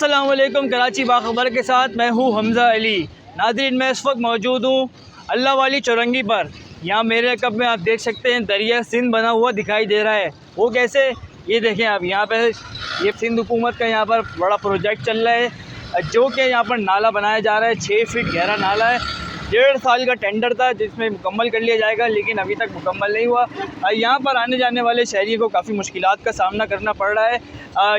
अस्सलाम वालेकुम। कराची बाखबर के साथ मैं हूँ हमज़ा अली। नाज़रीन, मैं इस वक्त मौजूद हूँ अल्लाह वाली चौरंगी पर। यहाँ मेरे कब में आप देख सकते हैं दरिया सिंध बना हुआ दिखाई दे रहा है। वो कैसे, ये देखें आप। यहाँ पे ये सिंध हुकूमत का यहाँ पर बड़ा प्रोजेक्ट चल रहा है, जो कि यहाँ पर नाला बनाया जा रहा है। 6 फीट गहरा नाला है। 1.5 साल का टेंडर था जिसमें मुकम्मल कर लिया जाएगा, लेकिन अभी तक मुकम्मल नहीं हुआ। यहाँ पर आने जाने वाले शहरियों को काफ़ी मुश्किलात का सामना करना पड़ रहा है।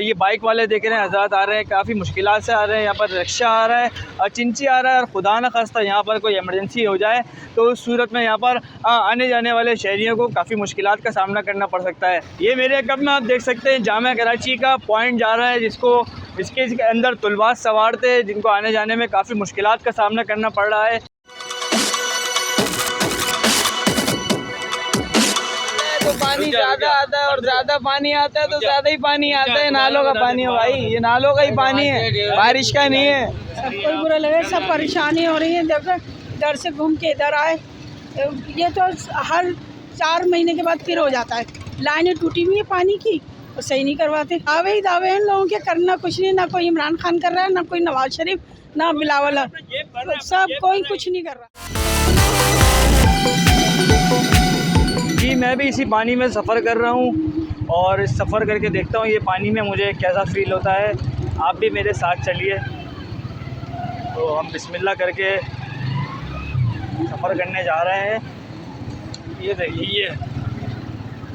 ये बाइक वाले देख रहे हैं, हज़रात आ रहे हैं, काफ़ी मुश्किलात से आ रहे हैं। यहाँ पर रिक्शा आ रहा है और चिंची आ रहा है, और खुदा न खास्ता यहाँ पर कोई इमरजेंसी हो जाए तो उस सूरत में यहाँ पर आने जाने वाले शहरियों को काफ़ी मुश्किलात का सामना करना पड़ सकता है। ये मेरे कब में आप देख सकते हैं जामा कराची का पॉइंट जा रहा है, इसके अंदर तुलबास सवार थे जिनको आने जाने में काफ़ी मुश्किलात का सामना करना पड़ रहा है। तो पानी ज़्यादा आता है और ज़्यादा पानी आता है तो ज़्यादा ही पानी आता है। नालों का पानी है भाई, ये नालों का ही पानी है, बारिश का नहीं है। सबको बुरा लगे, सब परेशानी हो रही है। देखो इधर से घूम के इधर आए, ये तो हर 4 महीने के बाद फिर हो जाता है। लाइनें टूटी हुई है पानी की, वो सही नहीं करवाते। दावे ही दावे हैं लोगों के, करना कुछ नहीं। ना कोई इमरान खान कर रहा है, ना कोई नवाज शरीफ, ना बिलावल, सब कोई कुछ नहीं कर रहा। जी, मैं भी इसी पानी में सफ़र कर रहा हूँ और इस सफ़र करके देखता हूँ ये पानी में मुझे कैसा फ़ील होता है। आप भी मेरे साथ चलिए। तो हम बिस्मिल्लाह करके सफ़र करने जा रहे हैं। ये देखिए,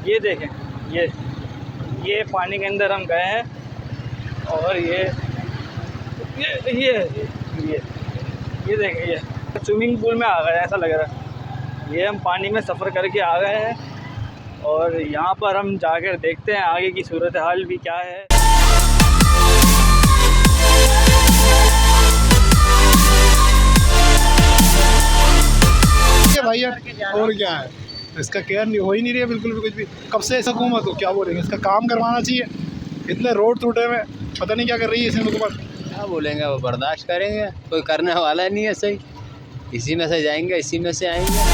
ये देखें, ये पानी के अंदर हम गए हैं और ये देखें, ये स्विमिंग पूल में आ गए, ऐसा लग रहा है। ये हम पानी में सफ़र करके आ गए हैं और यहाँ पर हम जाकर देखते हैं आगे की सूरत हाल भी क्या है। भैया और क्या है, इसका केयर नहीं हो ही नहीं रही है बिल्कुल भी। कुछ भी कब से ऐसा हुकूमत हो, क्या बोलेंगे। इसका काम करवाना चाहिए। इतने रोड टूटे हुए, पता नहीं क्या कर रही है इसमें हुकूमत। क्या बोलेंगे, वो बर्दाश्त करेंगे, कोई करने वाला नहीं है। सही, इसी में से जाएंगे, इसी में से आएंगे।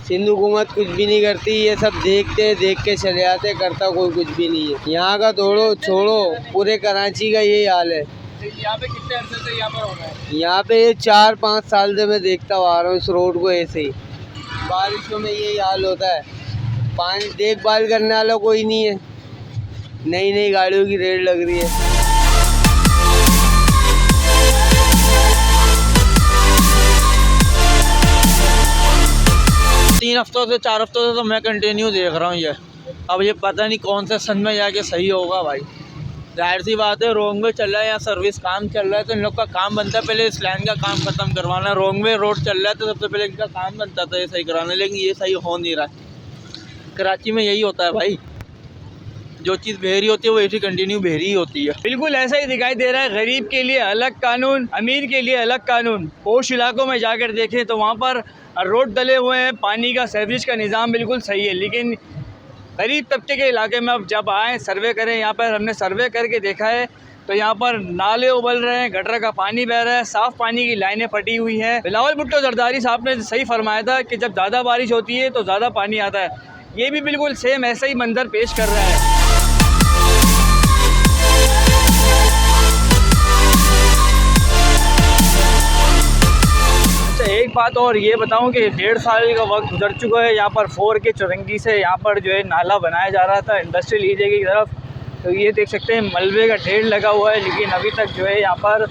सिंध हुकूमत कुछ भी नहीं करती, ये सब देख के चले जाते, करता कोई कुछ भी नहीं है। यहाँ का छोड़ो पूरे कराची का यही हाल है। यहाँ पे कितने अर्से से यहाँ पर हो रहा है? यहाँ पे ये 4-5 साल से मैं देखता आ रहा हूँ इस रोड को ऐसे ही। बारिशों में यही हाल होता है, पानी देखभाल करने वाला कोई नहीं है। नई गाड़ियों की रेट लग रही है। 3 हफ्तों से 4 हफ्तों से तो मैं कंटिन्यू देख रहा हूँ ये। अब ये पता नहीं कौन से सन में जाके सही होगा भाई। जाहिर सी बात है, रोंगवे चल रहा है या सर्विस काम चल रहा है तो इन लोग का काम बनता है पहले इस लाइन का काम ख़त्म करवाना। रोंगवे रोड चल रहा है तो सबसे पहले इनका काम बनता था ये सही कराना, लेकिन ये सही हो नहीं रहा है। कराची में यही होता है भाई, जो चीज़ बहरी होती है वो ऐसी कंटिन्यू बहरी ही होती है। बिल्कुल ऐसा ही दिखाई दे रहा है। गरीब के लिए अलग कानून, अमीर के लिए अलग कानून। पोश इलाकों में जाकर देखें तो वहाँ पर रोड डले हुए हैं, पानी का सीवरेज का निज़ाम बिल्कुल सही है, लेकिन गरीब तबके के इलाके में अब जब आएँ सर्वे करें, यहाँ पर हमने सर्वे करके देखा है तो यहाँ पर नाले उबल रहे हैं, गटर का पानी बह रहा है, साफ़ पानी की लाइनें फटी हुई हैं। बिलावल भुट्टो जरदारी साहब ने सही फरमाया था कि जब ज़्यादा बारिश होती है तो ज़्यादा पानी आता है। ये भी बिल्कुल सेम ऐसा ही मंजर पेश कर रहा है। एक बात और ये बताऊं कि 1.5 साल का वक्त गुजर चुका है। यहाँ पर 4 के चौरंगी से यहाँ पर जो है नाला बनाया जा रहा था इंडस्ट्रियल एरिया की तरफ। तो ये देख सकते हैं मलबे का ढेर लगा हुआ है, लेकिन अभी तक जो है यहाँ पर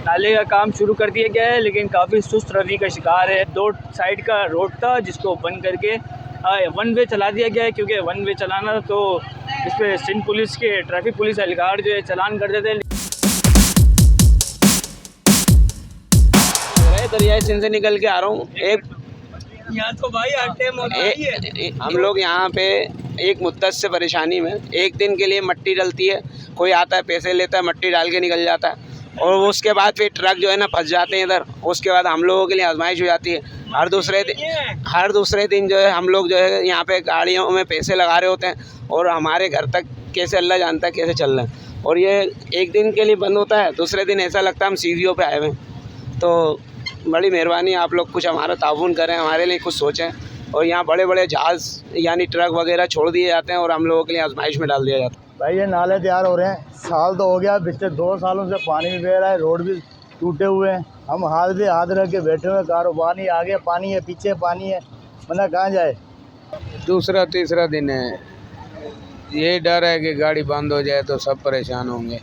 नाले का काम शुरू कर दिया गया है, लेकिन काफ़ी सुस्त रवि का शिकार है। 2 साइड का रोड था जिसको बंद करके 1 वे चला दिया गया है, क्योंकि 1 वे चलाना तो इस पर सिंध पुलिस के ट्रैफिक पुलिस एहलकार जो है चालान कर देते हैं। दरिया सिंध से निकल के आ रहा हूँ। यहाँ तो भाई हम लोग यहाँ पे एक मुद्दत से परेशानी में, एक दिन के लिए मट्टी डलती है, कोई आता है पैसे लेता है, मट्टी डाल के निकल जाता है, और उसके बाद फिर ट्रक जो है ना फंस जाते हैं इधर। उसके बाद हम लोगों के लिए आजमाइश हो जाती है। हर दूसरे दिन जो है हम लोग जो है यहाँ पे गाड़ियों में पैसे लगा रहे होते हैं और हमारे घर तक कैसे अल्लाह जानता है कैसे चल रहा है। और ये एक दिन के लिए बंद होता है, दूसरे दिन ऐसा लगता है हम सीढ़ियों पे आए हुए हैं। तो बड़ी मेहरबानी, आप लोग कुछ हमारा ताउन करें, हमारे लिए कुछ सोचें। और यहाँ बड़े बड़े जहाज़ यानी ट्रक वगैरह छोड़ दिए जाते हैं और हम लोगों के लिए आजमाइश में डाल दिया जाता है। भाई ये नाले तैयार हो रहे हैं, साल तो हो गया, पिछले 2 सालों से पानी भी बह रहा है, रोड भी टूटे हुए हैं। हम हाथ भी हाथ रख के बैठे हुए हैं, कारोबार नहीं, आगे पानी है पीछे पानी है, बंदा कहाँ जाए। दूसरा तीसरा दिन है, यही डर है कि गाड़ी बंद हो जाए तो सब परेशान होंगे।